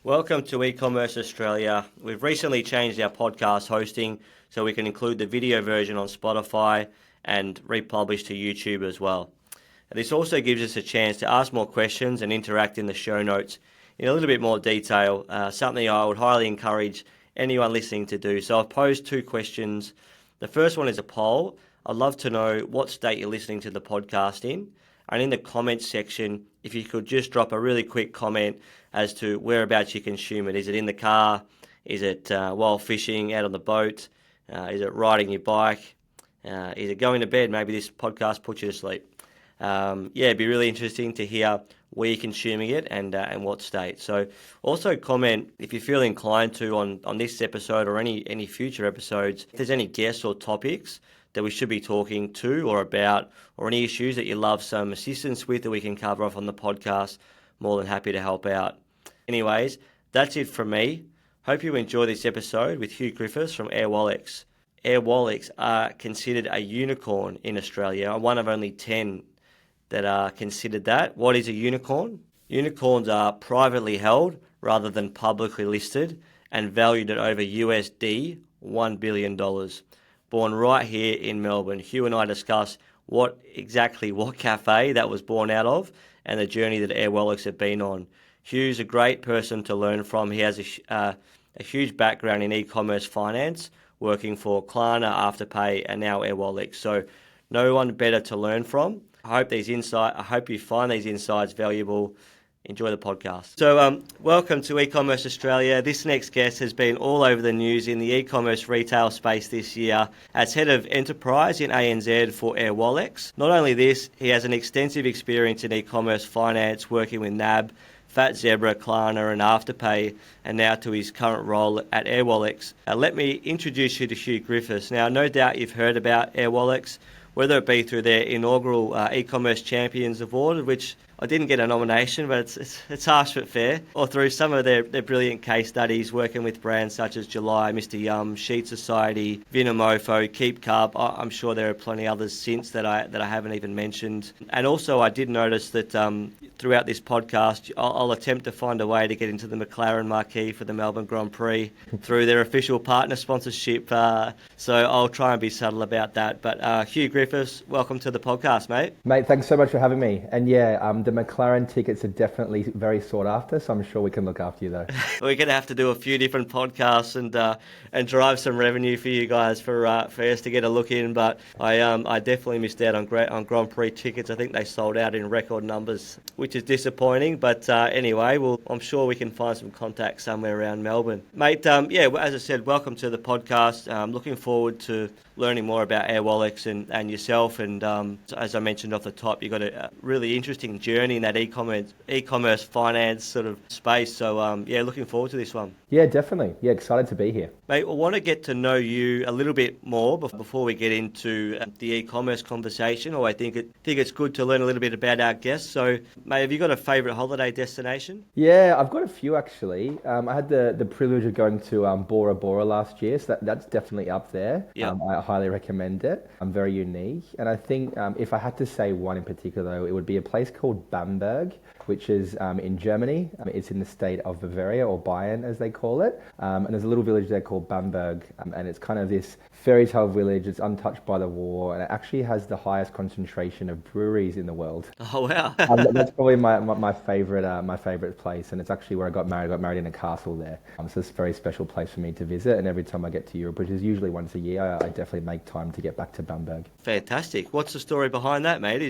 Welcome to eCommerce Australia. We've recently changed our podcast hosting so we can include the video version on Spotify and republish to YouTube as well. This also gives us a chance to ask more questions and interact in the show notes in a little bit more detail, something I would highly encourage anyone listening to do. So I've posed two questions. The first one is a poll. I'd love to know what state you're listening to the podcast in. And in the comments section, if you could just drop a really quick comment as to whereabouts you consume it. Is it in the car? Is it while fishing, out on the boat? Is it riding your bike? Is it going to bed? Maybe this podcast puts you to sleep. It'd be really interesting to hear where you're consuming it and what state. So also comment if you feel inclined to on this episode or any future episodes, if there's any guests or topics that we should be talking to or about, or any issues that you love some assistance with that we can cover off on the podcast, more than happy to help out. Anyways, that's it from me. Hope you enjoy this episode with Huw Griffiths from Airwallex. Airwallex are considered a unicorn in Australia, one of only 10 that are considered that. What is a unicorn? Unicorns are privately held rather than publicly listed and valued at over USD $1 billion. Born right here in Melbourne. Huw and I discuss what cafe that was born out of and the journey that Airwallex have been on. Huw's a great person to learn from. He has a huge background in e-commerce finance, working for Klarna, Afterpay, and now Airwallex. So no one better to learn from. I hope you find these insights valuable. Enjoy the podcast. So welcome to eCommerce Australia. This next guest has been all over the news in the e-commerce retail space this year as Head of Enterprise in ANZ for Airwallex. Not only this, he has an extensive experience in e-commerce finance, working with NAB, Fat Zebra, Klarna and Afterpay, and now to his current role at Airwallex. Let me introduce you to Huw Griffiths. Now, no doubt you've heard about Airwallex, whether it be through their inaugural e-commerce champions award, which I didn't get a nomination, but it's harsh but fair, or through some of their brilliant case studies working with brands such as July, Mr. Yum, Sheet Society, Vinamofo, Keep Carb. I'm sure there are plenty others since that I haven't even mentioned. And also I did notice that throughout this podcast, I'll attempt to find a way to get into the McLaren marquee for the Melbourne Grand Prix through their official partner sponsorship. So I'll try and be subtle about that. But Huw Griffiths, welcome to the podcast, mate. Mate, thanks so much for having me. And the McLaren tickets are definitely very sought after, so I'm sure we can look after you though. We're going to have to do a few different podcasts and drive some revenue for you guys for us to get a look in. But I definitely missed out on Grand Prix tickets. I think they sold out in record numbers, which is disappointing. But anyway, I'm sure we can find some contacts somewhere around Melbourne. Mate, as I said, welcome to the podcast. Looking forward to learning more about Airwallex and yourself. And as I mentioned off the top, you've got a really interesting journey in that e-commerce finance sort of space. So looking forward to this one. Yeah, definitely. Yeah, excited to be here. Mate, I want to get to know you a little bit more before we get into the e-commerce conversation, or I think it's good to learn a little bit about our guests. So, mate, have you got a favourite holiday destination? Yeah, I've got a few actually. I had the privilege of going to Bora Bora last year, so that's definitely up there. Yeah. I highly recommend it. Very unique. And I think if I had to say one in particular, though, it would be a place called Bamberg, which is in Germany. It's in the state of Bavaria, or Bayern as they call it. And there's a little village there called Bamberg, and it's kind of this fairy tale village. It's untouched by the war, and it actually has the highest concentration of breweries in the world. Oh wow! That's probably my favorite place, and it's actually where I got married. I got married in a castle there. So it's a very special place for me to visit. And every time I get to Europe, which is usually once a year, I definitely make time to get back to Bamberg. Fantastic. What's the story behind that, mate?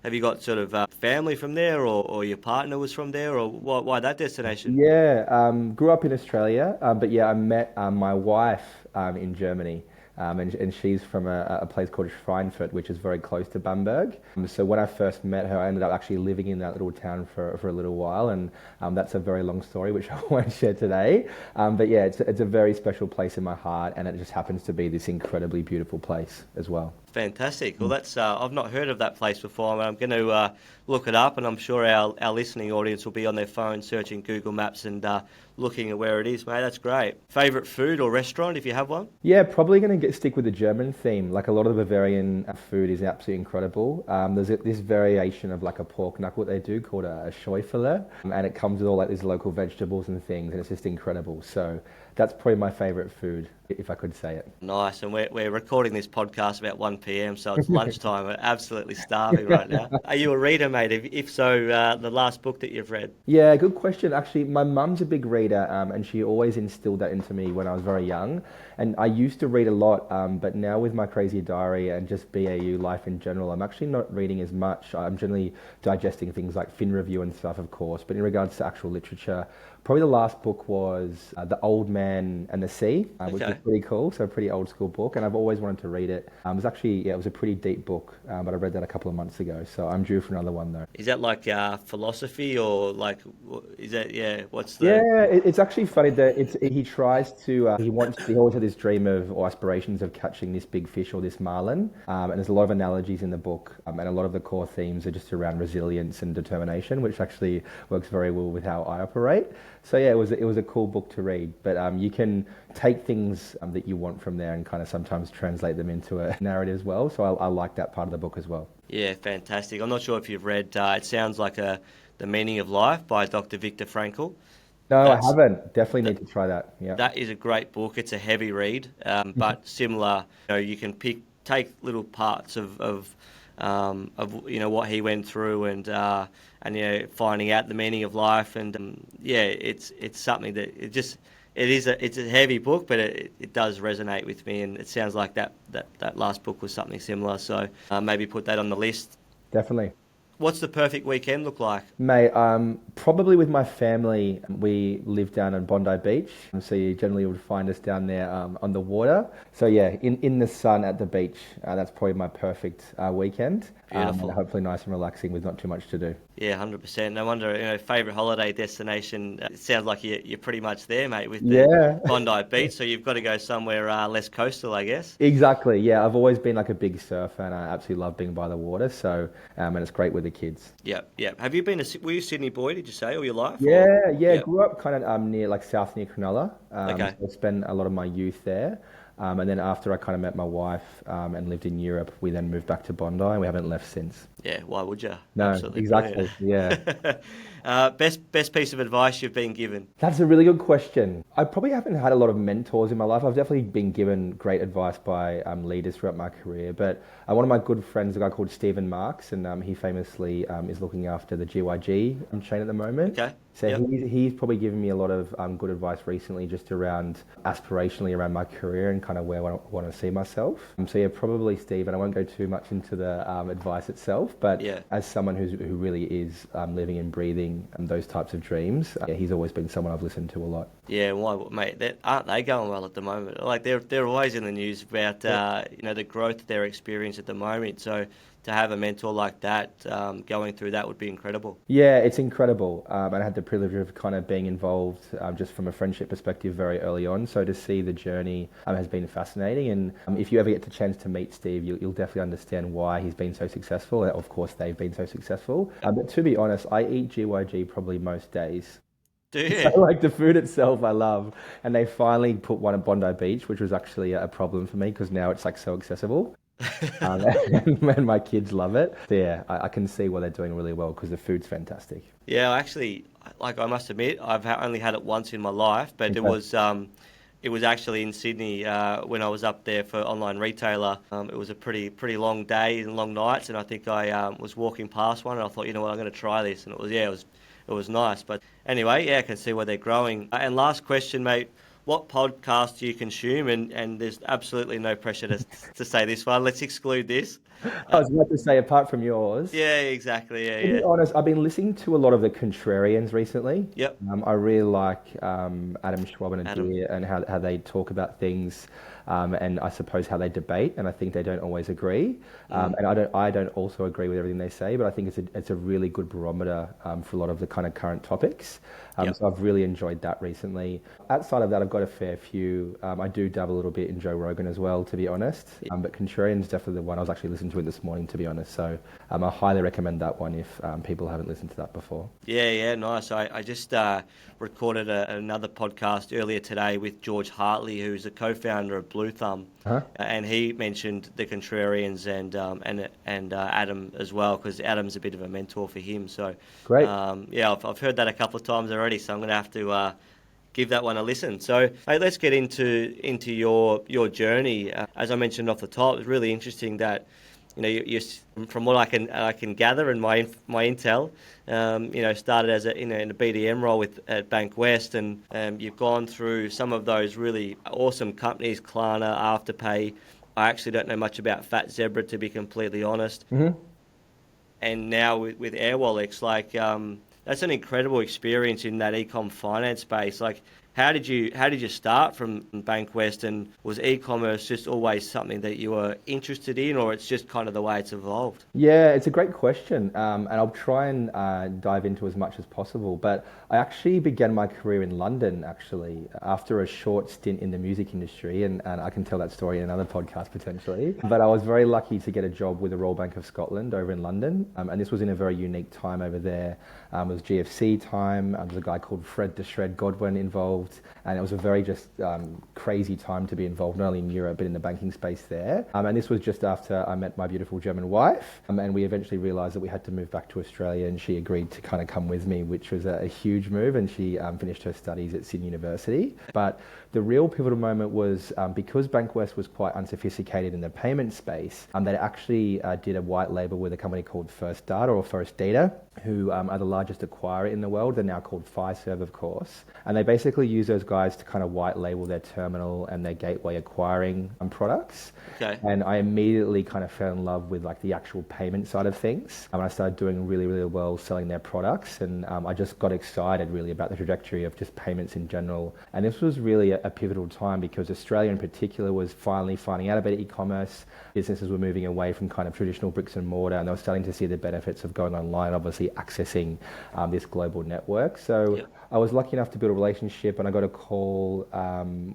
Have you got sort of family from there, or your partner was from there, or why that destination? Yeah, grew up in Australia, but I met my wife in Germany. And she's from a place called Schweinfurt, which is very close to Bamberg. So when I first met her, I ended up actually living in that little town for a little while, and that's a very long story, which I won't share today. It's a very special place in my heart, and it just happens to be this incredibly beautiful place as well. Fantastic. Well, that's I've not heard of that place before. I'm going to look it up, and I'm sure our listening audience will be on their phone searching Google Maps and looking at where it is, mate. That's great. Favourite food or restaurant, if you have one? Yeah, probably going to stick with the German theme. Like a lot of the Bavarian food is absolutely incredible. There's this variation of like a pork knuckle they do called a Schäufele, and it comes with all like these local vegetables and things, and it's just incredible. So that's probably my favorite food, if I could say it. Nice, and we're recording this podcast about 1 p.m, so it's lunchtime. We're absolutely starving right now. Are you a reader, mate? If so, the last book that you've read? Yeah, good question. Actually, my mum's a big reader, and she always instilled that into me when I was very young. And I used to read a lot, but now with my crazy diary and just BAU life in general, I'm actually not reading as much. I'm generally digesting things like Fin Review and stuff, of course. But in regards to actual literature, probably the last book was The Old Man and the Sea, which is pretty cool. So a pretty old school book, and I've always wanted to read it. It was actually, it was a pretty deep book, but I read that a couple of months ago. So I'm due for another one though. Is that like philosophy or like, is that, what's the... Yeah, it's actually funny that he tries to, he always had this dream of, or aspirations of catching this big fish or this marlin. And there's a lot of analogies in the book, and a lot of the core themes are just around resilience and determination, which actually works very well with how I operate. So yeah, it was a cool book to read, but you can take things that you want from there and kind of sometimes translate them into a narrative as well. So I like that part of the book as well. Yeah, fantastic. I'm not sure if you've read, it sounds like The Meaning of Life by Dr. Viktor Frankl. No, I haven't. Definitely need to try that. Yeah. That is a great book. It's a heavy read, but similar. You can take little parts of what he went through and finding out the meaning of life, and it's something that it's a heavy book, but it does resonate with me, and it sounds like that last book was something similar. So maybe put that on the list. Definitely. What's the perfect weekend look like? Mate, probably with my family. We live down on Bondi Beach, so you generally would find us down there on the water. So yeah, in the sun at the beach, that's probably my perfect weekend. Beautiful. And hopefully nice and relaxing with not too much to do. Yeah, 100%. No wonder, favourite holiday destination. It sounds like you're pretty much there, mate, with the Bondi Beach. So you've got to go somewhere less coastal, I guess. Exactly. Yeah, I've always been like a big surfer, and I absolutely love being by the water. So, and it's great with the kids. Yeah. Have you been were you a Sydney boy, did you say, all your life? Yeah. Grew up kind of near Cronulla. Okay. So I spent a lot of my youth there. And then after I kind of met my wife and lived in Europe, we then moved back to Bondi, and we haven't left since. Yeah, why would you? No, Absolutely exactly. Brilliant. Yeah. Best piece of advice you've been given? That's a really good question. I probably haven't had a lot of mentors in my life. I've definitely been given great advice by leaders throughout my career. But one of my good friends, a guy called Stephen Marks, and he famously is looking after the GYG chain at the moment. Okay. So he's probably given me a lot of good advice recently, just around aspirationally around my career and kind of where I want to see myself. So yeah, probably Steve, and I won't go too much into the advice itself, but as someone who really is living and breathing those types of dreams, he's always been someone I've listened to a lot. Yeah, why, mate? Aren't they going well at the moment? Like they're always in the news about the growth they're experiencing at the moment. So to have a mentor like that going through that would be incredible. Yeah, it's incredible. And I had the privilege of kind of being involved just from a friendship perspective very early on. So to see the journey has been fascinating. And if you ever get the chance to meet Steve, you'll definitely understand why he's been so successful. And of course, they've been so successful. But to be honest, I eat GYG probably most days. Do you? So, like the food itself I love. And they finally put one at Bondi Beach, which was actually a problem for me because now it's like so accessible. And my kids love it. So yeah, I can see why they're doing really well because the food's fantastic. Yeah, actually, I must admit, I've only had it once in my life, but it was actually in Sydney when I was up there for Online Retailer. It was a pretty long day and long nights, and I think I was walking past one and I thought, you know what, I'm going to try this, and it was nice. But anyway, I can see where they're growing. And last question, mate. What podcast do you consume? And there's absolutely no pressure to say this one. Let's exclude this. I was about to say, apart from yours. Yeah, exactly. Yeah, to be honest, I've been listening to a lot of the Contrarians recently. Yep. I really like Adam Schwab and Adir and how they talk about things, and I suppose how they debate. And I think they don't always agree. And I don't also agree with everything they say, but I think it's a really good barometer for a lot of the kind of current topics. So I've really enjoyed that recently. Outside of that, I've got a fair few. I do dabble a little bit in Joe Rogan as well, to be honest. But Contrarian's definitely the one. I was actually listening to it this morning, to be honest. So I highly recommend that one if people haven't listened to that before. Yeah, nice. I just recorded another podcast earlier today with George Hartley, who's a co-founder of Blue Thumb, and he mentioned the Contrarians and Adam as well, because Adam's a bit of a mentor for him. So Great. I've heard that a couple of times already, so I'm going to have to give that one a listen. So hey, let's get into your journey. As I mentioned off the top, it's really interesting that you from what I can gather in my intel, started as in a BDM role at Bank West, and you've gone through some of those really awesome companies, Klarna, Afterpay. I actually don't know much about Fat Zebra, to be completely honest. Mm-hmm. And now with Airwallex, that's an incredible experience in that e-com finance space. How did you start from Bank West, and was e-commerce just always something that you were interested in, or it's just kind of the way it's evolved? Yeah, it's a great question, and I'll try and dive into as much as possible. But I actually began my career in London, actually, after a short stint in the music industry, and I can tell that story in another podcast potentially. But I was very lucky to get a job with the Royal Bank of Scotland over in London, and this was in a very unique time over there. It was GFC time. There was a guy called Fred the Shred Godwin involved, and it was a very just crazy time to be involved, not only in Europe but in the banking space there. And this was just after I met my beautiful German wife, and we eventually realised that we had to move back to Australia, and she agreed to kind of come with me, which was a huge move, and she finished her studies at Sydney University. But the real pivotal moment was because Bank West was quite unsophisticated in the payment space, they actually did a white label with a company called First Data or First Data, who are the largest acquirer in the world. They're now called Fiserv, of course. And they basically use those guys to kind of white label their terminal and their gateway acquiring products. Okay. And I immediately kind of fell in love with the actual payment side of things. And I started doing really, really well selling their products. And I just got excited really about the trajectory of just payments in general. And this was really a pivotal time because Australia in particular was finally finding out about e-commerce. Businesses were moving away from kind of traditional bricks and mortar, and they were starting to see the benefits of going online, obviously accessing this global network. So I was lucky enough to build a relationship, and I got a call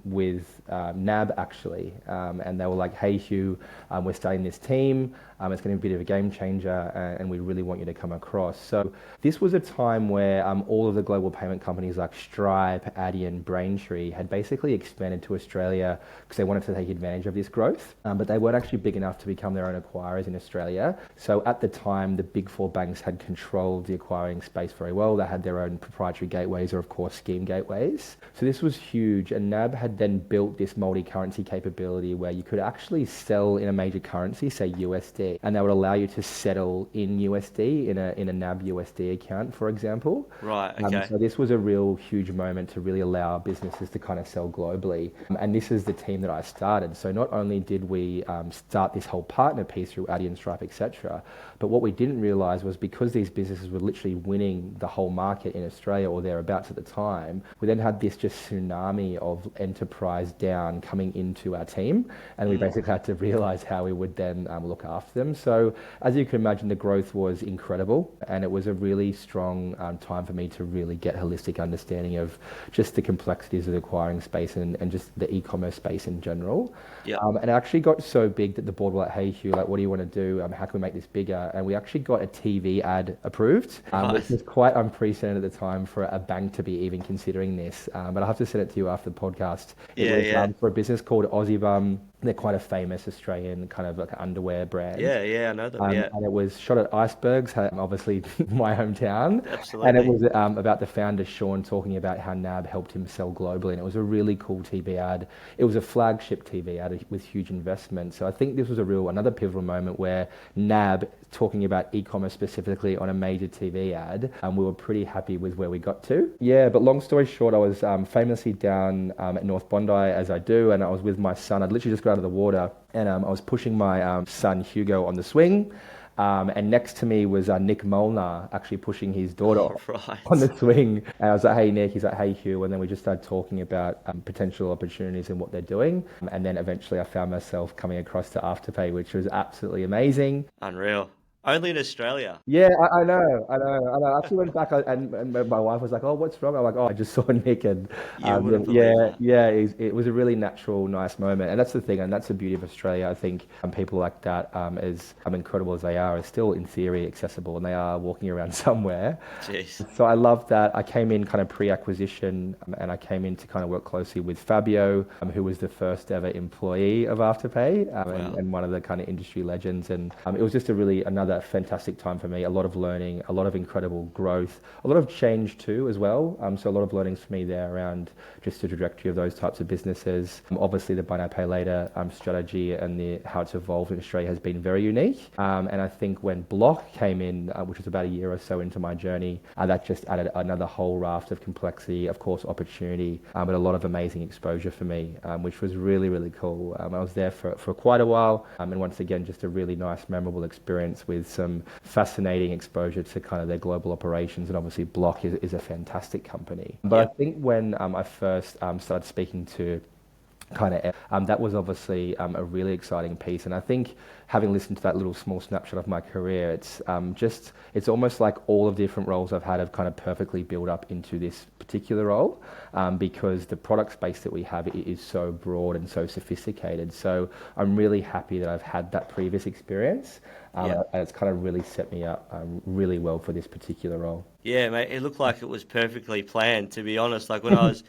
with NAB actually, and they were like, "Hey Huw, we're starting this team. It's going to be a bit of a game changer, and we really want you to come across." So this was a time where all of the global payment companies like Stripe, Adyen, Braintree had basically expanded to Australia because they wanted to take advantage of this growth, but they weren't actually big enough to become their own acquirers in Australia. So at the time, the big four banks had controlled the acquiring space very well. They had their own proprietary gateways, or of course scheme gateways. So this was huge, and NAB had then built this multi-currency capability where you could actually sell in a major currency, say USD, and that would allow you to settle in USD in a NAB USD account, for example. Right, okay. So this was a real huge moment to really allow businesses to kind of sell globally. And this is the team that I started. So not only did we start this whole partner piece through Adyen, Stripe, etc., but what we didn't realize was because these businesses were literally winning the whole market in Australia or thereabouts at the time, we then had this just tsunami of enterprise down coming into our team, and we basically had to realize how we would then look after them. So as you can imagine, the growth was incredible, and it was a really strong time for me to really get a holistic understanding of just the complexities of the acquiring space and just the e-commerce space in general. Yeah. And it actually got so big that the board were like, "Hey Huw, what do you want to do? How can we make this bigger?" And we actually got a TV ad approved, which was quite unprecedented at the time for a bank to be even considering this. But I'll have to send it to you after the podcast. It was for a business called Aussie Bum. They're quite a famous Australian kind of like underwear brand. Yeah, I know them. And it was shot at Icebergs, obviously my hometown. Absolutely. And it was about the founder, Sean, talking about how NAB helped him sell globally. And it was a really cool TV ad. It was a flagship TV ad with huge investment. So I think this was another pivotal moment where NAB, talking about e-commerce specifically on a major TV ad, we were pretty happy with where we got to. Yeah, but long story short, I was famously down at North Bondi, as I do, and I was with my son. I'd literally just got out of the water, and I was pushing my son Hugo on the swing, and next to me was Nick Molnar actually pushing his daughter on the swing. And I was like, "Hey Nick," he's like, "Hey Huw," and then we just started talking about potential opportunities and what they're doing. And then eventually I found myself coming across to Afterpay, which was absolutely amazing. Unreal. Only in Australia. Yeah, I know, I know, I know. I actually went back and my wife was like, "Oh, what's wrong?" I'm like, "Oh, I just saw Nick," and You wouldn't believe yeah, that. yeah, it was a really natural, nice moment, and that's the thing, and that's the beauty of Australia. I think people like that, as incredible as they are still in theory accessible, and they are walking around somewhere. Jeez. So I love that. I came in kind of pre-acquisition, and I came in to kind of work closely with Fabio, who was the first ever employee of Afterpay, Wow. and one of the kind of industry legends. And it was just a really another fantastic time for me. A lot of learning, a lot of incredible growth, a lot of change too as well. So a lot of learnings for me there around just the trajectory of those types of businesses. Obviously, the buy now pay later strategy and how it's evolved in Australia has been very unique. And I think when Block came in, which was about a year or so into my journey, that just added another whole raft of complexity, of course, opportunity, but a lot of amazing exposure for me, which was really, really cool. I was there for quite a while, and once again, just a really nice, memorable experience with some fascinating exposure to kind of their global operations. And obviously, Block is a fantastic company. But I Yep. think when I first started speaking to kind of that was obviously a really exciting piece, and I think having listened to that little small snapshot of my career, it's almost like all of the different roles I've had have kind of perfectly built up into this particular role, because the product space that we have is so broad and so sophisticated. So I'm really happy that I've had that previous experience, Yep. and it's kind of really set me up really well for this particular role. Yeah, mate, it looked like it was perfectly planned, to be honest. Like when I was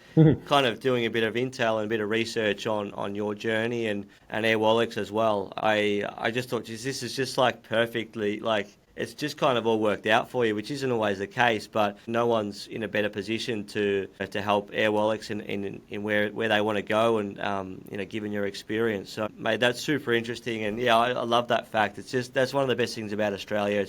kind of doing a bit of intel and a bit of research on your journey and Airwallex as well, I just thought, geez, this is just like perfectly, like it's just kind of all worked out for you, which isn't always the case, but no one's in a better position to help Airwallex in where they want to go and given your experience. So mate, that's super interesting, and yeah, I love that fact. It's just that's one of the best things about Australia.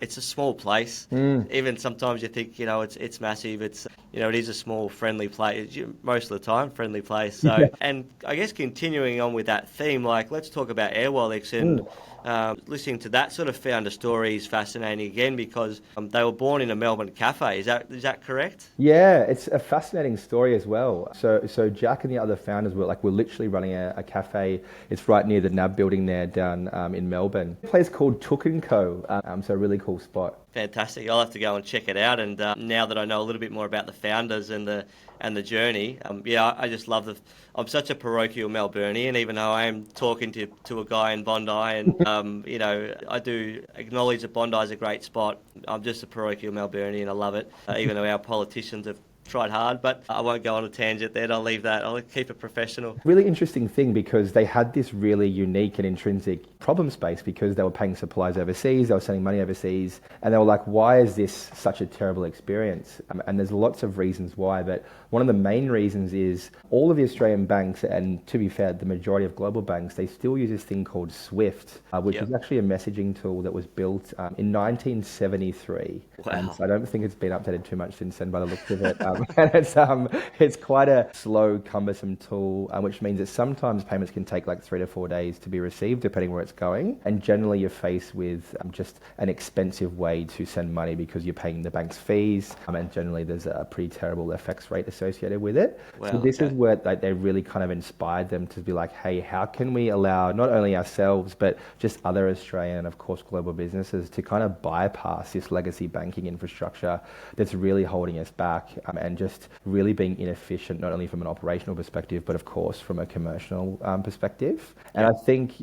It's a small place. Mm. Even sometimes you think, it's massive. It is a small, friendly place. Most of the time, friendly place. So, and I guess continuing on with that theme, like let's talk about Airwallex and Mm. listening to that sort of founder story is fascinating again because they were born in a Melbourne cafe. Is that correct? Yeah, it's a fascinating story as well. So Jack and the other founders we're literally running a cafe. It's right near the NAB building there down in Melbourne. A place called Took and Co. So a really cool spot. Fantastic. I'll have to go and check it out. And now that I know a little bit more about the founders and the journey, yeah, I just love I'm such a parochial Melburnian, even though I am talking to a guy in Bondi, and I do acknowledge that Bondi is a great spot. I'm just a parochial Melburnian. I love it, even though our politicians have tried hard. But I won't go on a tangent there. I'll leave that. I'll keep it professional. Really interesting thing because they had this really unique and intrinsic problem space because they were paying suppliers overseas, they were sending money overseas, and they were like, why is this such a terrible experience? And there's lots of reasons why, but one of the main reasons is all of the Australian banks, and to be fair, the majority of global banks, they still use this thing called SWIFT, which Yep. is actually a messaging tool that was built in 1973. Wow. So I don't think it's been updated too much since then by the looks of it. And it's quite a slow, cumbersome tool, which means that sometimes payments can take like 3 to 4 days to be received, depending where it's going. And generally, you're faced with just an expensive way to send money because you're paying the bank's fees, and generally there's a pretty terrible FX rate associated with it. So Wow. this is Okay. where they really kind of inspired them to be like, hey, how can we allow not only ourselves but just other Australian and of course global businesses to kind of bypass this legacy banking infrastructure that's really holding us back, and just really being inefficient, not only from an operational perspective, but of course from a commercial perspective. And I think,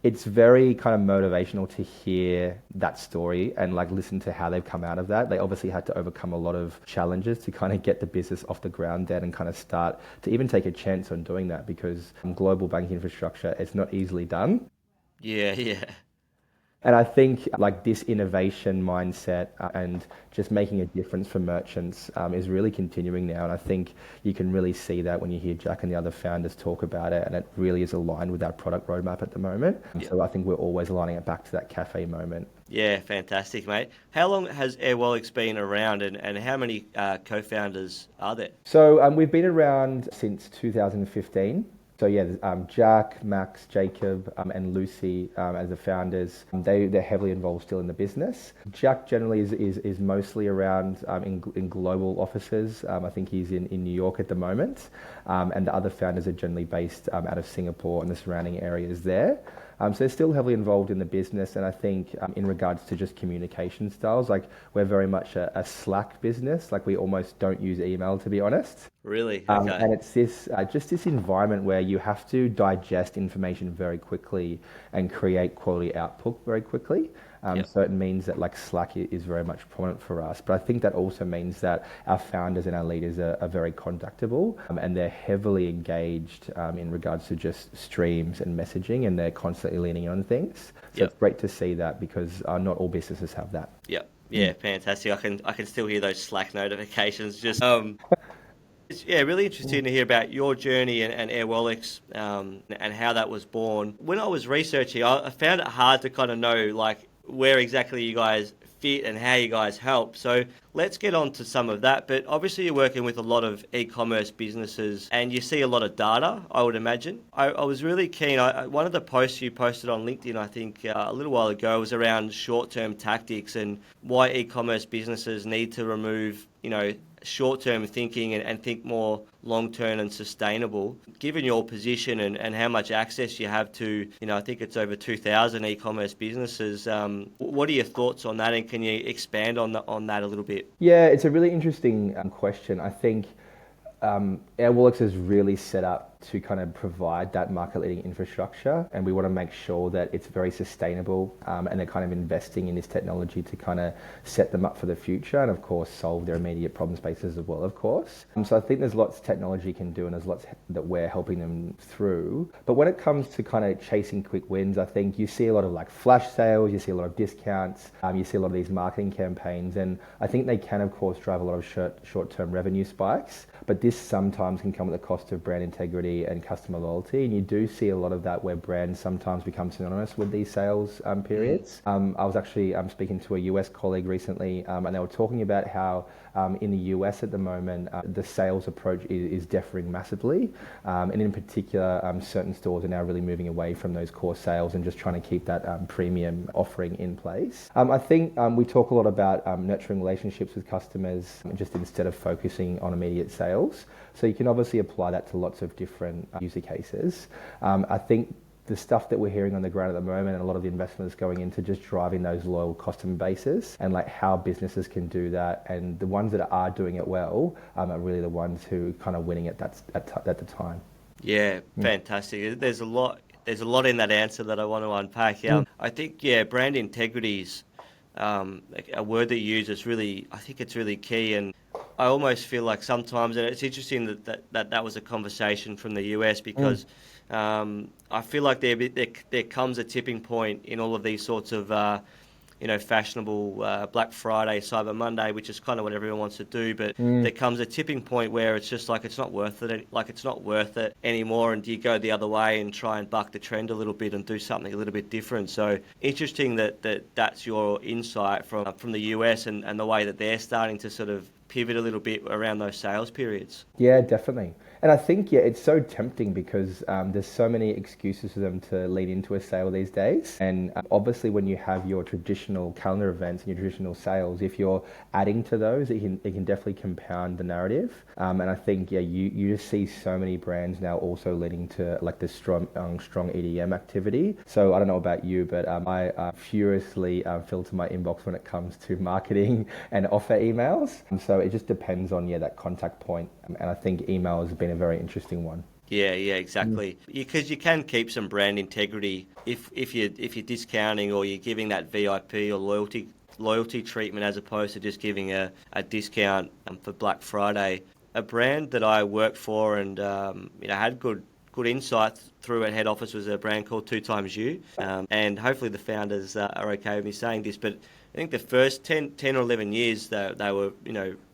it's very kind of motivational to hear that story and like listen to how they've come out of that. They obviously had to overcome a lot of challenges to kind of get the business off the ground then and kind of start to even take a chance on doing that because global banking infrastructure, it's not easily done. Yeah. Yeah. And I think like this innovation mindset and just making a difference for merchants is really continuing now. And I think you can really see that when you hear Jack and the other founders talk about it, and it really is aligned with our product roadmap at the moment. And so I think we're always aligning it back to that cafe moment. Yeah, fantastic, mate. How long has Airwallex been around and how many co-founders are there? So we've been around since 2015. So yeah, there's, Jack, Max, Jacob, and Lucy as the founders. They're heavily involved still in the business. Jack generally is mostly around in global offices. I think he's in New York at the moment, and the other founders are generally based out of Singapore and the surrounding areas there. So they're still heavily involved in the business, and I think in regards to just communication styles, like we're very much a Slack business. Like we almost don't use email, to be honest. Really? Okay. And it's this just this environment where you have to digest information very quickly and create quality output very quickly. Yep. So it means that like Slack is very much prominent for us. But I think that also means that our founders and our leaders are very contactable, and they're heavily engaged in regards to just streams and messaging, and they're constantly leaning on things. So Yep. it's great to see that because not all businesses have that. Yeah. Yeah, fantastic. I can still hear those Slack notifications. Just it's, yeah, really interesting to hear about your journey and Airwallex and how that was born. When I was researching, I found it hard to kind of know like where exactly you guys fit and how you guys help. So let's get on to some of that. But obviously you're working with a lot of e-commerce businesses and you see a lot of data, I would imagine. I was really keen. One of the posts you posted on LinkedIn, I think a little while ago, was around short-term tactics and why e-commerce businesses need to remove, short-term thinking and think more long-term and sustainable. Given your position and how much access you have to, I think it's over 2,000 e-commerce businesses, what are your thoughts on that, and can you expand on that a little bit? Yeah, it's a really interesting question. I think Airwallex is really set up to kind of provide that market-leading infrastructure, and we want to make sure that it's very sustainable, and they're kind of investing in this technology to kind of set them up for the future and, of course, solve their immediate problem spaces as well, of course. So I think there's lots technology can do, and there's lots that we're helping them through. But when it comes to kind of chasing quick wins, I think you see a lot of like flash sales, you see a lot of discounts, you see a lot of these marketing campaigns, and I think they can, of course, drive a lot of short-term revenue spikes. But this sometimes can come at the cost of brand integrity and customer loyalty, and you do see a lot of that where brands sometimes become synonymous with these sales periods. I was actually speaking to a US colleague recently, and they were talking about how in the US at the moment the sales approach is differing massively, and in particular certain stores are now really moving away from those core sales and just trying to keep that premium offering in place. I think we talk a lot about nurturing relationships with customers just instead of focusing on immediate sales. So you can obviously apply that to lots of different user cases. I think the stuff that we're hearing on the ground at the moment, and a lot of the investment is going into just driving those loyal customer bases and like how businesses can do that. And the ones that are doing it well are really the ones who are kind of winning at the time. Yeah, fantastic. There's a lot in that answer that I want to unpack. I think brand integrity is a word that you use is really, I think it's really key, and I almost feel like sometimes, and it's interesting that was a conversation from the US because I feel like there comes a tipping point in all of these sorts of fashionable Black Friday, Cyber Monday, which is kind of what everyone wants to do. But there comes a tipping point where it's just like it's not worth it. Like it's not worth it anymore, and you go the other way and try and buck the trend a little bit and do something a little bit different. So interesting that's your insight from the US and the way that they're starting to sort of pivot a little bit around those sales periods. Yeah, definitely. And I think, it's so tempting because there's so many excuses for them to lean into a sale these days. And obviously when you have your traditional calendar events and your traditional sales, if you're adding to those, it can definitely compound the narrative. And I think, you just see so many brands now also leading to like this strong EDM activity. So I don't know about you, but I furiously filter my inbox when it comes to marketing and offer emails. So it just depends on, that contact point. And I think email has been a very interesting one. Yeah, exactly. Because you can keep some brand integrity if you're discounting or you're giving that VIP or loyalty treatment as opposed to just giving a discount for Black Friday. A brand that I worked for and had good insights through at head office was a brand called 2XU, and hopefully the founders are okay with me saying this, but I think the first 10 or 11 years they were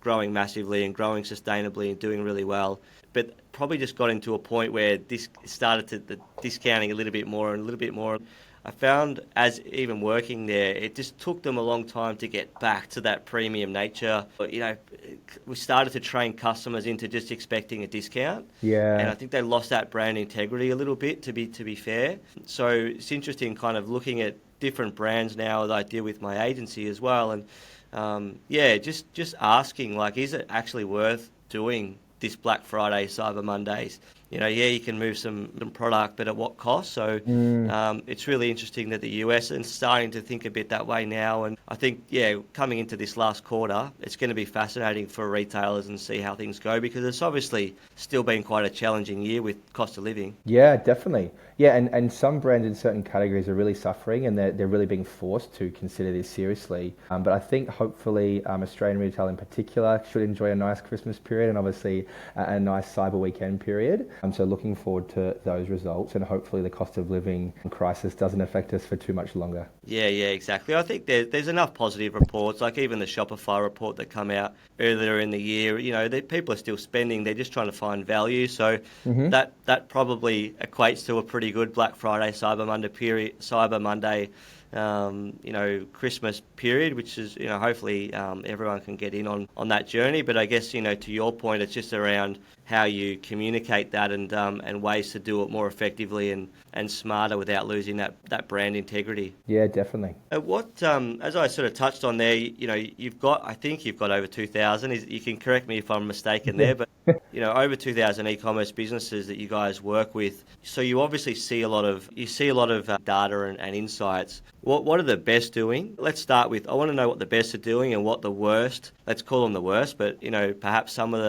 growing massively and growing sustainably and doing really well, but probably just got into a point where this started the discounting a little bit more and a little bit more. I found as even working there, it just took them a long time to get back to that premium nature. But, we started to train customers into just expecting a discount. Yeah. And I think they lost that brand integrity a little bit, to be fair. So it's interesting kind of looking at different brands now that I deal with my agency as well. And just asking, like, is it actually worth doing this Black Friday, Cyber Mondays? you can move some product, but at what cost? So it's really interesting that the US is starting to think a bit that way now. And I think, coming into this last quarter, it's going to be fascinating for retailers and see how things go, because it's obviously still been quite a challenging year with cost of living. Yeah, definitely. Yeah, and some brands in certain categories are really suffering, and they're really being forced to consider this seriously. But I think hopefully Australian retail in particular should enjoy a nice Christmas period and obviously a nice Cyber Weekend period. So looking forward to those results, and hopefully the cost of living crisis doesn't affect us for too much longer. Yeah, exactly. I think there's enough positive reports, like even the Shopify report that come out earlier in the year. People are still spending; they're just trying to find value. So that probably equates to a pretty good Black Friday, Cyber Monday, Christmas period, which is, hopefully everyone can get in on that journey. But I guess, to your point, it's just around how you communicate that and ways to do it more effectively and smarter without losing that brand integrity. Yeah, definitely. As I sort of touched on there, I think you've got over 2,000. You can correct me if I'm mistaken there, but over 2,000 e-commerce businesses that you guys work with. So you obviously see a lot of data and insights. What are the best doing? Let's start with, I want to know what the best are doing and what the worst, let's call them the worst, but perhaps some of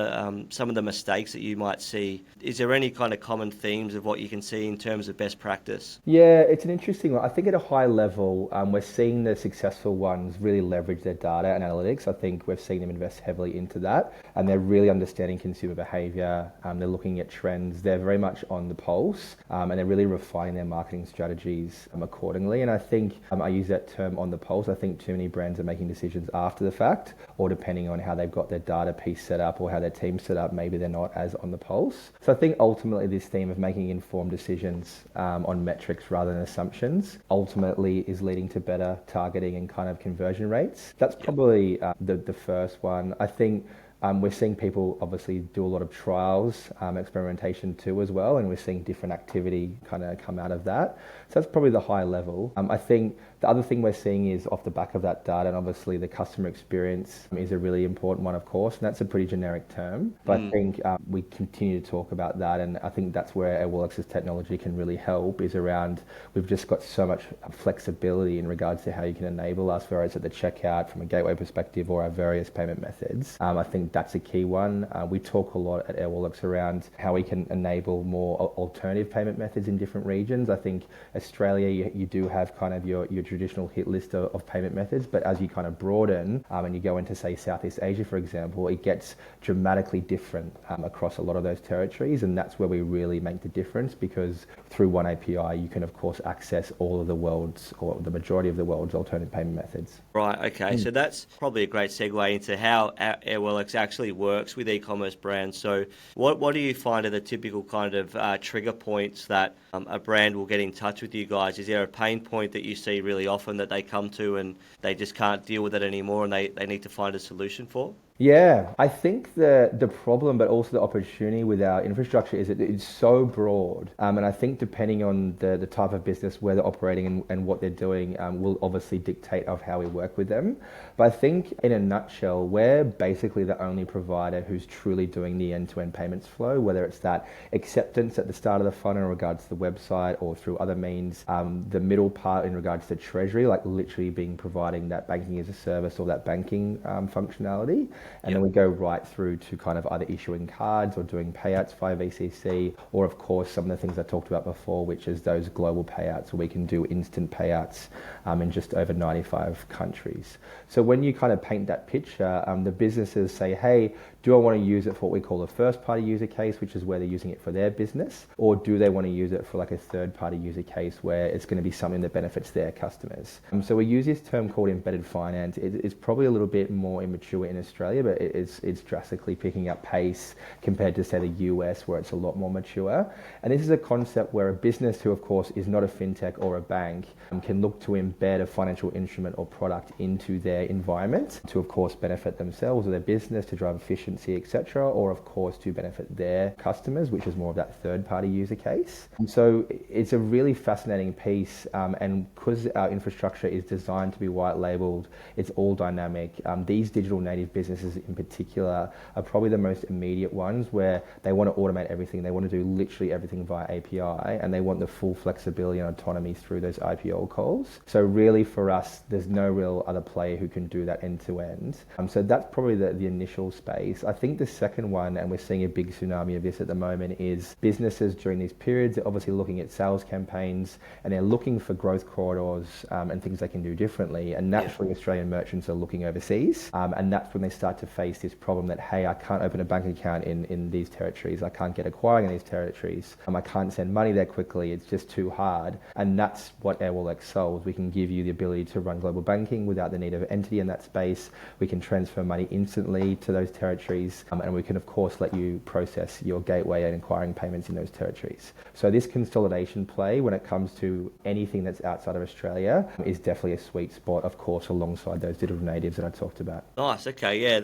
the mistakes that you might see. Is there any kind of common themes of what you can see in terms of best practice? Yeah, it's an interesting one. I think at a high level, we're seeing the successful ones really leverage their data and analytics. I think we've seen them invest heavily into that, and they're really understanding consumer behavior. They're looking at trends. They're very much on the pulse, and they're really refining their marketing strategies accordingly. And I think I use that term on the pulse. I think too many brands are making decisions after the fact, or depending on how they've got their data piece set up or how their team's set up, maybe they're not as on the pulse. So I think ultimately this theme of making informed decisions on metrics rather than assumptions ultimately is leading to better targeting and kind of conversion rates. That's probably the first one. I think we're seeing people obviously do a lot of trials, experimentation too as well, and we're seeing different activity kind of come out of that. So that's probably the high level. I think the other thing we're seeing is off the back of that data, and obviously the customer experience is a really important one, of course, and that's a pretty generic term. But I think we continue to talk about that, and I think that's where Airwallex's technology can really help, is around, we've just got so much flexibility in regards to how you can enable us, whether it's at the checkout from a gateway perspective or our various payment methods. I think that's a key one. We talk a lot at Airwallex around how we can enable more alternative payment methods in different regions. I think Australia, you do have kind of your traditional hit list of payment methods, but as you kind of broaden and you go into, say, Southeast Asia, for example, it gets dramatically different across a lot of those territories, and that's where we really make the difference, because through one API you can of course access all of the world's, or the majority of the world's, alternative payment methods. Right, okay, so that's probably a great segue into how Airwallex actually works with e-commerce brands. So what do you find are the typical kind of trigger points that a brand will get in touch with you guys? Is there a pain point that you see really often that they come to and they just can't deal with it anymore and they need to find a solution for? Yeah, I think the problem, but also the opportunity with our infrastructure, is that it's so broad. And I think depending on the type of business, where they're operating and what they're doing, will obviously dictate of how we work with them. But I think in a nutshell, we're basically the only provider who's truly doing the end-to-end payments flow, whether it's that acceptance at the start of the funnel in regards to the website or through other means, the middle part in regards to treasury, like literally providing that banking as a service or that banking functionality. And then we go right through to kind of either issuing cards or doing payouts via VCC, or of course some of the things I talked about before, which is those global payouts where we can do instant payouts in just over 95 countries. So when you kind of paint that picture, the businesses say, hey, do I want to use it for what we call a first party user case, which is where they're using it for their business, or do they want to use it for like a third party user case where it's going to be something that benefits their customers? So we use this term called embedded finance. It's probably a little bit more immature in Australia, but it's drastically picking up pace compared to, say, the US, where it's a lot more mature. And this is a concept where a business who, of course, is not a fintech or a bank can look to embed a financial instrument or product into their environment to, of course, benefit themselves or their business, to drive efficiency efficiency, etc., or of course to benefit their customers, which is more of that third-party user case. And so it's a really fascinating piece, and because our infrastructure is designed to be white labeled, it's all dynamic. These digital native businesses in particular are probably the most immediate ones where they want to automate everything. They want to do literally everything via API, and they want the full flexibility and autonomy through those IPO calls. So really for us, there's no real other player who can do that end to end. So that's probably the initial space. I think the second one, and we're seeing a big tsunami of this at the moment, is businesses during these periods, they're obviously looking at sales campaigns and they're looking for growth corridors and things they can do differently. And naturally, Australian merchants are looking overseas. And that's when they start to face this problem that, hey, I can't open a bank account in these territories. I can't get acquiring in these territories. I can't send money there quickly. It's just too hard. And that's what Airwallex solves. We can give you the ability to run global banking without the need of an entity in that space. We can transfer money instantly to those territories. And we can, of course, let you process your gateway and acquiring payments in those territories. So this consolidation play, when it comes to anything that's outside of Australia, is definitely a sweet spot, of course, alongside those digital natives that I talked about. Nice. Okay. Yeah,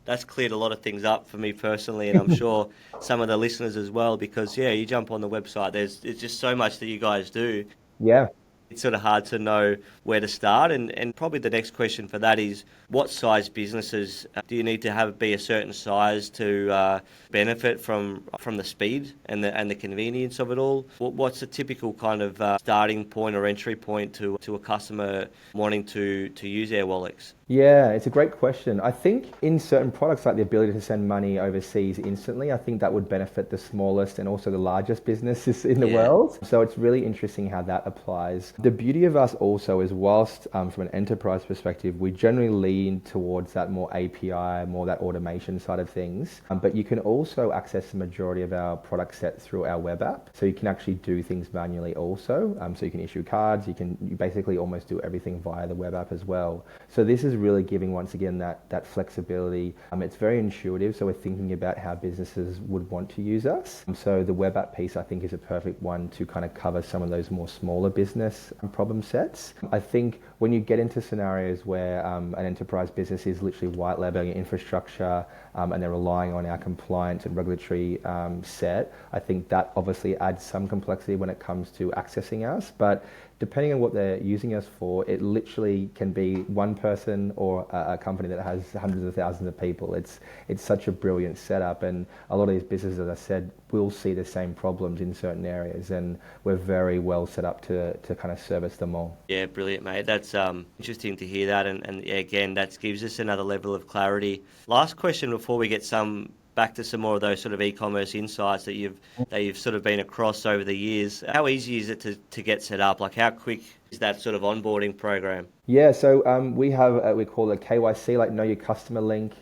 that's cleared a lot of things up for me personally, and I'm sure some of the listeners as well, because you jump on the website, there's just so much that you guys do. Yeah. It's sort of hard to know where to start, and probably the next question for that is, what size businesses do you need to be a certain size to benefit from the speed and the convenience of it all? What's a typical kind of starting point or entry point to a customer wanting to use Airwallex? Yeah, it's a great question. I think in certain products, like the ability to send money overseas instantly, I think that would benefit the smallest and also the largest businesses in the world. So it's really interesting how that applies. The beauty of us also is, whilst from an enterprise perspective, we generally lean towards that more API, more that automation side of things. But you can also access the majority of our product set through our web app. So you can actually do things manually also. So you can issue cards, you basically almost do everything via the web app as well. So this is really giving, once again, that flexibility. It's very intuitive, so we're thinking about how businesses would want to use us. So the web app piece, I think, is a perfect one to kind of cover some of those more smaller business problem sets. I think when you get into scenarios where an enterprise business is literally white labeling infrastructure and they're relying on our compliance and regulatory set, I think that obviously adds some complexity when it comes to accessing us. But depending on what they're using us for, it literally can be one person or a company that has hundreds of thousands of people. It's such a brilliant setup, and a lot of these businesses, as I said, will see the same problems in certain areas, and we're very well set up to kind of service them all. Yeah, brilliant, mate. That's interesting to hear that, and again, that gives us another level of clarity. Last question before we get back to some more of those sort of e-commerce insights that you've sort of been across over the years. How easy is it to get set up? Like, how quick is that sort of onboarding program? Yeah, so we have we call it KYC, like Know Your Customer link.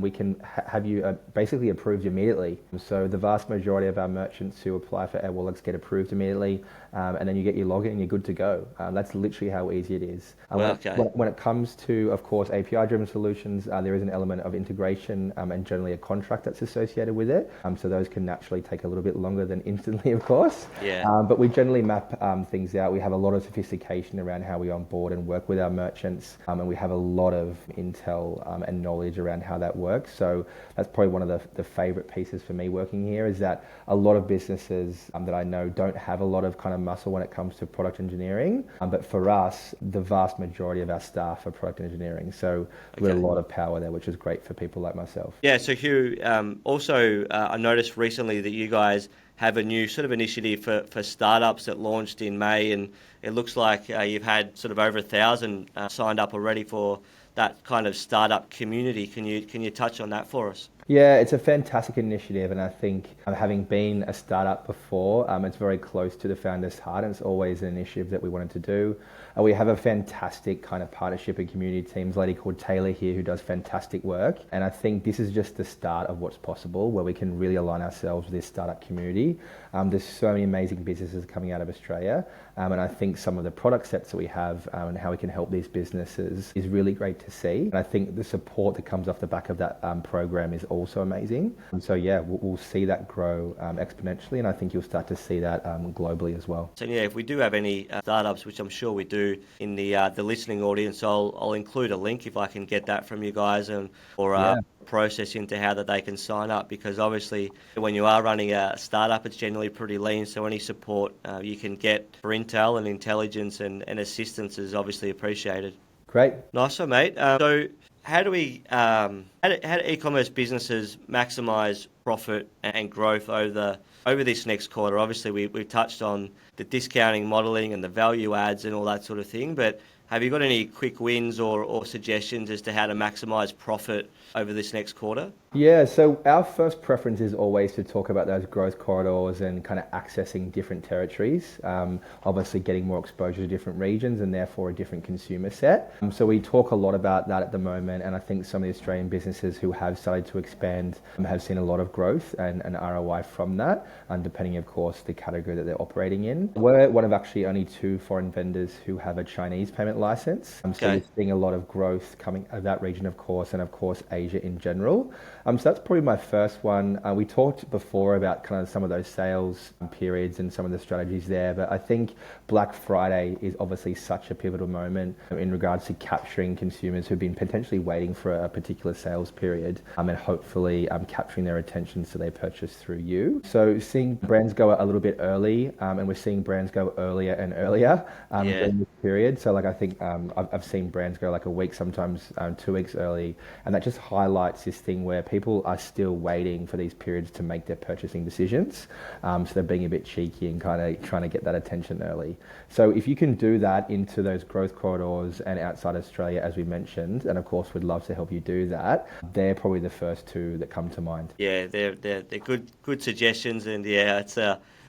We can have you basically approved immediately. So the vast majority of our merchants who apply for Airwallex get approved immediately, and then you get your login and you're good to go. That's literally how easy it is. When it comes to, of course, API-driven solutions, there is an element of integration and generally a contract that's associated with it. So those can naturally take a little bit longer than instantly, of course. But we generally map things out. We have a lot of sophistication around how we onboard and work with our merchants, and we have a lot of intel and knowledge around how that works. So that's probably one of the favorite pieces for me working here, is that a lot of businesses that I know don't have a lot of kind of muscle when it comes to product engineering, but for us, the vast majority of our staff are product engineering. So we've got a lot of power there, which is great for people like myself. Yeah, so Huw, also I noticed recently that you guys have a new sort of initiative for startups that launched in May, and it looks like you've had sort of over 1,000 signed up already for that kind of startup community. Can you touch on that for us? Yeah, it's a fantastic initiative, and I think having been a startup before, it's very close to the founder's heart, and it's always an initiative that we wanted to do. We have a fantastic kind of partnership and community teams, a lady called Taylor here who does fantastic work, and I think this is just the start of what's possible, where we can really align ourselves with this startup community. There's so many amazing businesses coming out of Australia, and I think some of the product sets that we have and how we can help these businesses is really great to see. And I think the support that comes off the back of that program is also amazing. And so yeah, we'll see that grow exponentially, and I think you'll start to see that globally as well. So yeah, if we do have any startups, which I'm sure we do in the listening audience, I'll include a link if I can get that from you guys, and or Yeah. process into how that they can sign up, because obviously when you are running a startup, it's generally pretty lean, so any support you can get for intel and intelligence and assistance is obviously appreciated. Great. Nice one, mate. So how do e-commerce businesses maximize profit and growth over this next quarter? Obviously we touched on the discounting modeling and the value adds and all that sort of thing, but have you got any quick wins or suggestions as to how to maximize profit over this next quarter? Yeah, so our first preference is always to talk about those growth corridors and kind of accessing different territories, obviously getting more exposure to different regions and therefore a different consumer set. So we talk a lot about that at the moment, and I think some of the Australian businesses who have started to expand have seen a lot of growth and ROI from that, and depending, of course, the category that they're operating in. We're one of actually only 2 foreign vendors who have a Chinese payment license, so you're seeing a lot of growth coming out of that region, of course, and of course Asia in general. So that's probably my first one. We talked before about kind of some of those sales periods and some of the strategies there, but I think Black Friday is obviously such a pivotal moment in regards to capturing consumers who've been potentially waiting for a particular sales period, and hopefully capturing their attention so they purchase through you. So seeing brands go a little bit early, and we're seeing brands go earlier and earlier during this period. So like I think I've seen brands go like a week, sometimes 2 weeks early, and that just highlights this thing where people are still waiting for these periods to make their purchasing decisions. So they're being a bit cheeky and kind of trying to get that attention early. So if you can do that into those growth corridors and outside Australia, as we mentioned, and of course we'd love to help you do that, they're probably the first 2 that come to mind. Yeah, they're good suggestions, and yeah,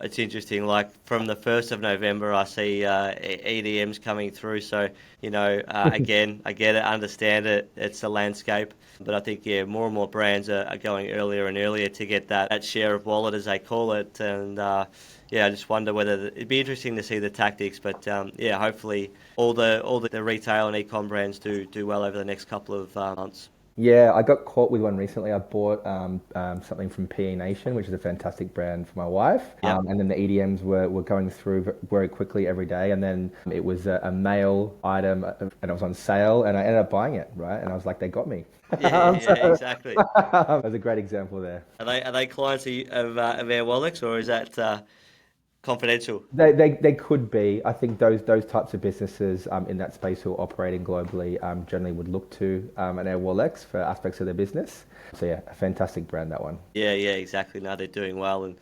it's interesting. Like from the 1st of November, I see EDMs coming through. So again, I get it, understand it. It's a landscape, but I think more and more brands are going earlier and earlier to get that share of wallet, as they call it. And I just wonder whether it'd be interesting to see the tactics. But hopefully all the retail and e-com brands do well over the next couple of months. Yeah, I got caught with one recently. I bought something from PE Nation, which is a fantastic brand for my wife. Yep. And then the EDMs were going through very quickly every day. And then it was a male item and it was on sale and I ended up buying it, right? And I was like, they got me. Yeah, exactly. That was a great example there. Are they clients of Airwallex, or is that confidential? They could be. I think those types of businesses in that space who are operating globally generally would look to an Airwallex for aspects of their business. So yeah, a fantastic brand, that one. Yeah, exactly. No, they're doing well, and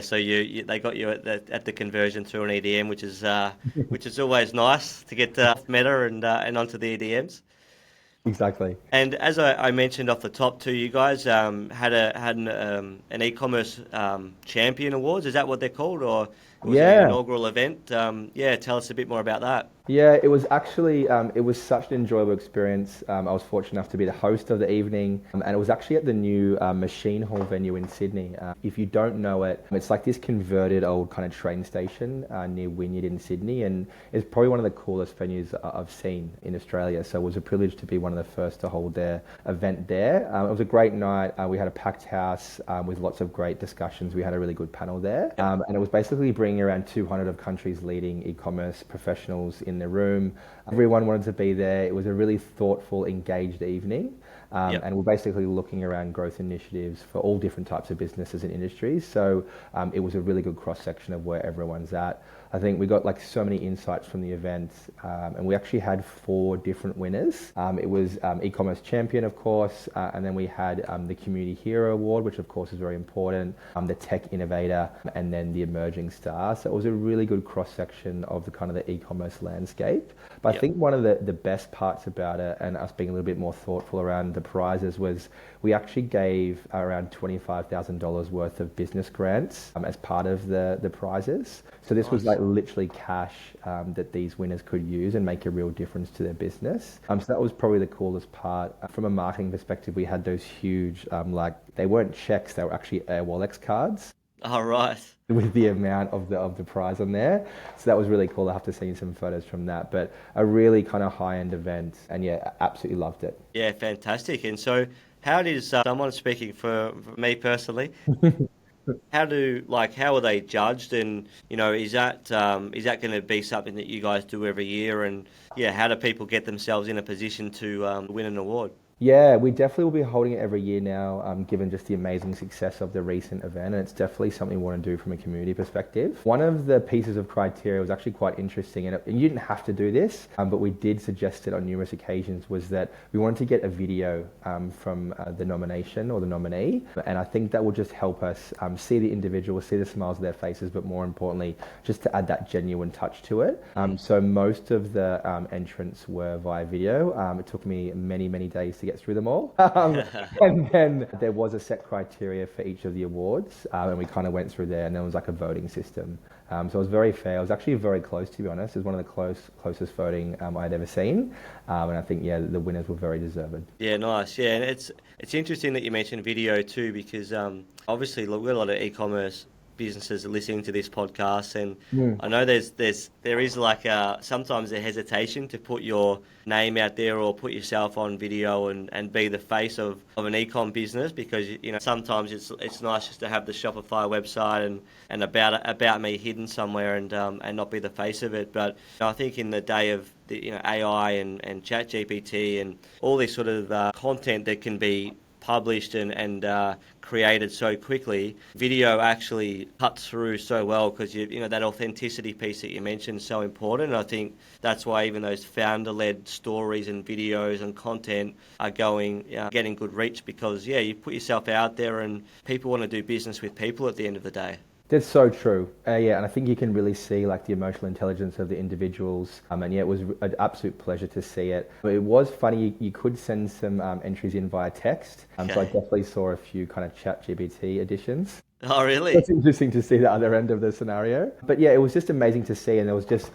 so they got you at the conversion through an EDM, which is always nice to get off Meta and onto the EDMs. Exactly. And as I mentioned off the top too, you guys had an e-commerce champion awards. Is that what they're called, or was it an inaugural event? Tell us a bit more about that. Yeah, it was actually, it was such an enjoyable experience. I was fortunate enough to be the host of the evening, and it was actually at the new Machine Hall venue in Sydney. If you don't know it, it's like this converted old kind of train station near Wynyard in Sydney, and it's probably one of the coolest venues I've seen in Australia. So it was a privilege to be one of the first to hold their event there. It was a great night. We had a packed house with lots of great discussions. We had a really good panel there, and it was basically bringing around 200 of countries' leading e-commerce professionals in the room. Everyone wanted to be there. It was a really thoughtful, engaged evening. And we're basically looking around growth initiatives for all different types of businesses and industries. So it was a really good cross-section of where everyone's at. I think we got like so many insights from the event, and we actually had 4 different winners. It was e-commerce champion, of course, and then we had the community hero award, which of course is very important, the tech innovator, and then the emerging star. So it was a really good cross-section of the kind of the e-commerce landscape. But I think one of the best parts about it, and us being a little bit more thoughtful around the prizes, was we actually gave around $25,000 worth of business grants as part of the prizes. So this was like literally cash that these winners could use and make a real difference to their business. So that was probably the coolest part. From a marketing perspective, we had those huge, they weren't checks, they were actually Airwallex cards. All right. With the amount of the prize on there. So that was really cool. I have to see some photos from that, but a really kind of high-end event, and yeah, absolutely loved it. Yeah, fantastic. And so How does someone speaking for me personally? How are they judged, and is that going to be something that you guys do every year? And yeah, how do people get themselves in a position to win an award? Yeah, we definitely will be holding it every year now, given just the amazing success of the recent event. And it's definitely something we want to do from a community perspective. One of the pieces of criteria was actually quite interesting, and you didn't have to do this, but we did suggest it on numerous occasions, was that we wanted to get a video from the nomination or the nominee. And I think that will just help us see the individual, see the smiles of their faces, but more importantly, just to add that genuine touch to it. So most of the entrants were via video. It took me many, many days to get through them all. And then there was a set criteria for each of the awards, and we kind of went through there, and there was like a voting system. So it was very fair. It was actually very close, to be honest. It was one of the closest voting I'd ever seen. And I think, yeah, the winners were very deserved. Yeah, nice. Yeah, and it's interesting that you mentioned video too, because obviously look, we've got a lot of e-commerce businesses are listening to this podcast, and I know there is like sometimes a hesitation to put your name out there or put yourself on video and be the face of an e-com business, because sometimes it's nice just to have the Shopify website and about me hidden somewhere and not be the face of it. But I think in the day of the AI and ChatGPT and all this sort of content that can be published and created so quickly, video actually cuts through so well, because that authenticity piece that you mentioned is so important. And I think that's why even those founder-led stories and videos and content are getting good reach, because you put yourself out there and people want to do business with people at the end of the day. That's so true. Yeah, and I think you can really see like the emotional intelligence of the individuals. And yeah, it was an absolute pleasure to see it. It was funny, you could send some entries in via text. So I definitely saw a few kind of ChatGPT editions. Oh, really? It's interesting to see the other end of the scenario. But yeah, it was just amazing to see, and there was just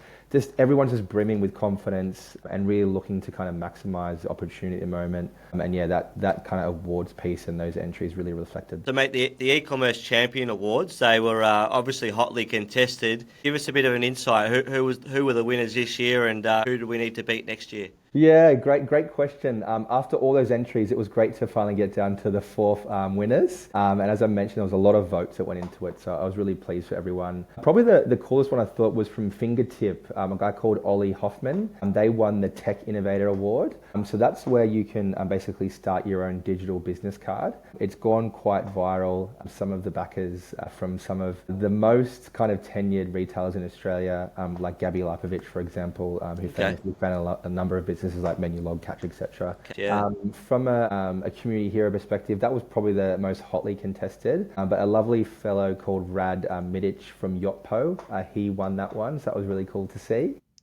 everyone's just brimming with confidence and really looking to kind of maximize the opportunity at the moment. And yeah, that kind of awards piece and those entries really reflected. So mate, the e-commerce champion awards, they were obviously hotly contested. Give us a bit of an insight. Who were the winners this year, and who do we need to beat next year? Yeah, great question. After all those entries, it was great to finally get down to the fourth winners. And as I mentioned, there was a lot of votes that went into it, so I was really pleased for everyone. Probably the coolest one I thought was from Fingertip, a guy called Ollie Hoffman. They won the Tech Innovator Award. So that's where you can basically start your own digital business card. It's gone quite viral. Some of the backers from some of the most kind of tenured retailers in Australia, like Gabby Lipovich, for example, who famously found a number of businesses like Menulog, Catch, etc. Yeah. From a community hero perspective, that was probably the most hotly contested. But a lovely fellow called Rad Midic from Yotpo, he won that one, so that was really cool to see.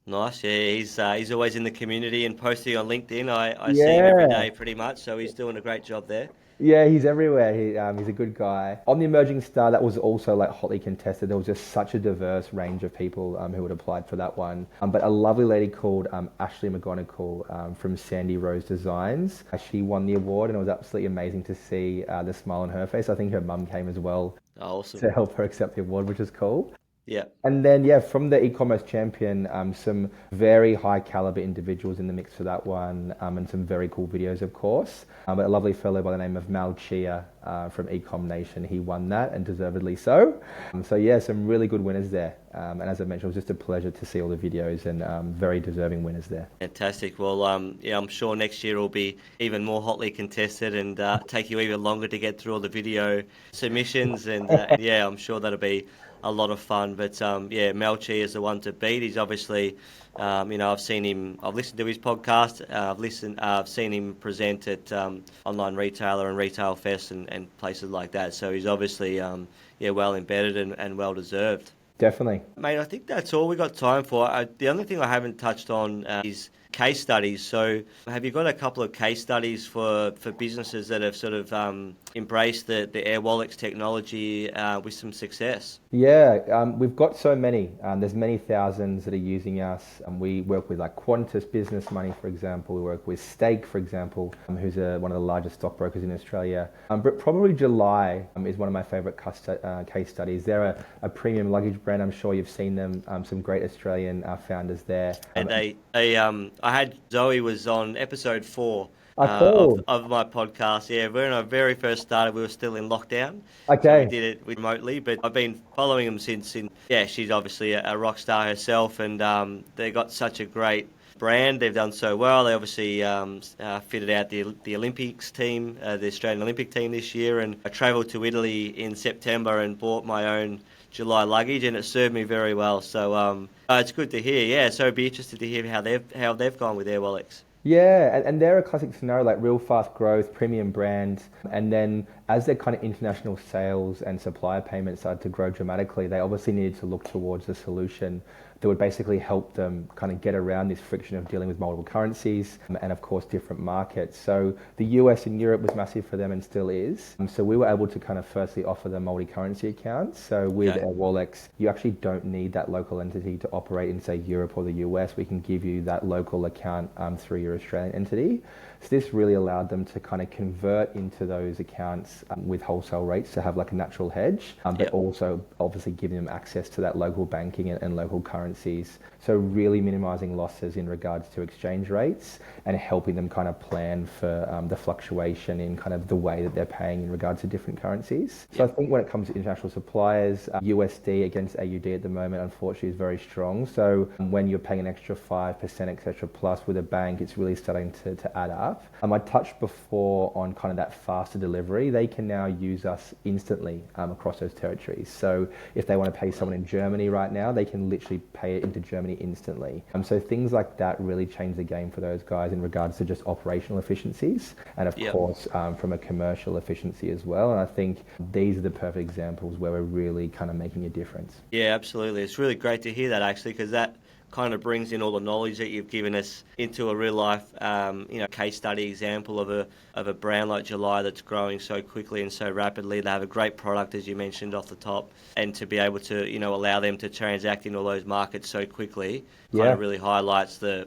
Nice, yeah. He's always in the community and posting on LinkedIn. I see him every day pretty much, so he's doing a great job there. Yeah, he's everywhere. He's a good guy. On the Emerging Star, that was also like hotly contested. There was just such a diverse range of people who had applied for that one. But a lovely lady called Ashley McGonigal from Sandy Rose Designs, she won the award, and it was absolutely amazing to see the smile on her face. I think her mum came as well Awesome. to help her accept the award, which is cool. Yeah. And then, from the e-commerce champion, some very high caliber individuals in the mix for that one, and some very cool videos, of course. But a lovely fellow by the name of Mal Chia from Ecom Nation, he won that, and deservedly so. Some really good winners there. And as I mentioned, it was just a pleasure to see all the videos and very deserving winners there. Fantastic. Well, I'm sure next year will be even more hotly contested and take you even longer to get through all the video submissions. And I'm sure that'll be a lot of fun. But Melchi is the one to beat. He's obviously, I've listened to his podcast. I've seen him present at Online Retailer and Retail Fest and places like that. So he's obviously, well embedded and well deserved. Definitely. Mate, I think that's all we got time for. The only thing I haven't touched on is case studies. So have you got a couple of case studies for businesses that have sort of embraced the Airwallex technology with some success? Yeah, we've got so many. There's many thousands that are using us. We work with like Qantas Business Money, for example. We work with Stake, for example, who's one of the largest stockbrokers in Australia. But probably July is one of my favourite case studies. They're a premium luggage brand. I'm sure you've seen them. Some great Australian founders there. And I I had Zoe was on episode 4 Cool. of my podcast. Yeah, when I very first started, we were still in lockdown, so we Okay. did it remotely. But I've been following them since. Yeah, she's obviously a rock star herself, and they got such a great brand. They've done so well. They obviously fitted out the Olympics team, the Australian Olympic team this year, and I travelled to Italy in September and bought my own July luggage, and it served me very well. So it's good to hear. Yeah, so I'd be interested to hear how they've gone with Airwallex. Yeah, and they're a classic scenario, like real fast growth, premium brand, and then as their kind of international sales and supplier payments started to grow dramatically, they obviously needed to look towards a solution that would basically help them kind of get around this friction of dealing with multiple currencies and of course different markets. So the US and Europe was massive for them and still is. So we were able to kind of firstly offer them multi-currency accounts. So with Airwallex, you actually don't need that local entity to operate in say Europe or the US. We can give you that local account through your Australian entity. So this really allowed them to kind of convert into those accounts with wholesale rates to have like a natural hedge, but also obviously giving them access to that local banking and local currencies. So really minimizing losses in regards to exchange rates and helping them kind of plan for the fluctuation in kind of the way that they're paying in regards to different currencies. So I think when it comes to international suppliers, USD against AUD at the moment, unfortunately, is very strong. So when you're paying an extra 5%, etc. plus with a bank, it's really starting to add up. I touched before on kind of that faster delivery. They can now use us instantly across those territories. So if they want to pay someone in Germany right now, they can literally pay it into Germany instantly. So things like that really change the game for those guys in regards to just operational efficiencies and of course from a commercial efficiency as well. And I think these are the perfect examples where we're really kind of making a difference. Yeah, absolutely. It's really great to hear that actually, because that kind of brings in all the knowledge that you've given us into a real life, case study example of a brand like July that's growing so quickly and so rapidly. They have a great product, as you mentioned off the top, and to be able to, allow them to transact in all those markets so quickly, kind of really highlights where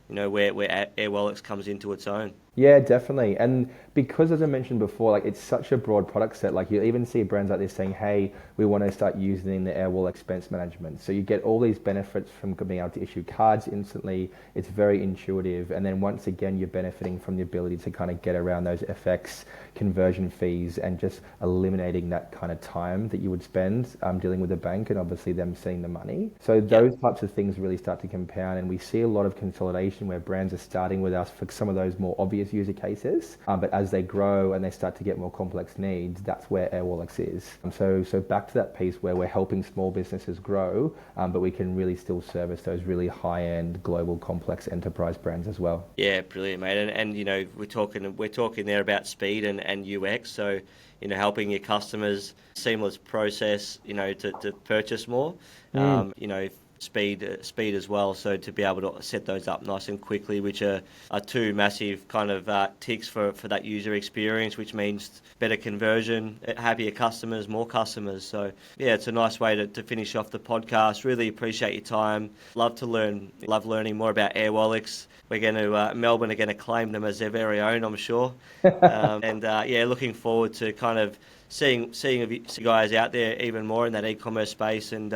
Airwallex comes into its own. Yeah, definitely. And because, as I mentioned before, like it's such a broad product set, like you even see brands like this saying, hey, we want to start using the Airwallex expense management. So you get all these benefits from being able to issue cards instantly. It's very intuitive. And then once again, you're benefiting from the ability to kind of get around those FX conversion fees and just eliminating that kind of time that you would spend dealing with a bank and obviously them seeing the money. So those types of things really start to compound. And we see a lot of consolidation where brands are starting with us for some of those more obvious user cases, but as they grow and they start to get more complex needs, that's where Airwallex is. So back to that piece where we're helping small businesses grow, but we can really still service those really high-end global complex enterprise brands as well. Yeah, brilliant, mate. And we're talking there about speed and UX. So helping your customers seamless process, to purchase more. Speed as well, so to be able to set those up nice and quickly, which are two massive kind of ticks for that user experience, which means better conversion, happier customers, more customers. So yeah, it's a nice way to finish off the podcast. Really appreciate your time. Love learning more about Airwallex. We're going to Melbourne are going to claim them as their very own, I'm sure. Looking forward to kind of seeing you guys out there even more in that e-commerce space, and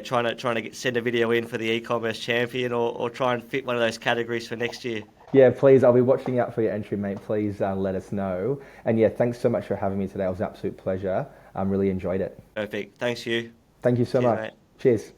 trying to send a video in for the e-commerce champion, or try and fit one of those categories for next year. Yeah, please, I'll be watching out for your entry, mate. Please let us know. And yeah, thanks so much for having me today. It was an absolute pleasure. I really enjoyed it. Perfect. Thanks, Huw. Thank you so much. Mate. Cheers.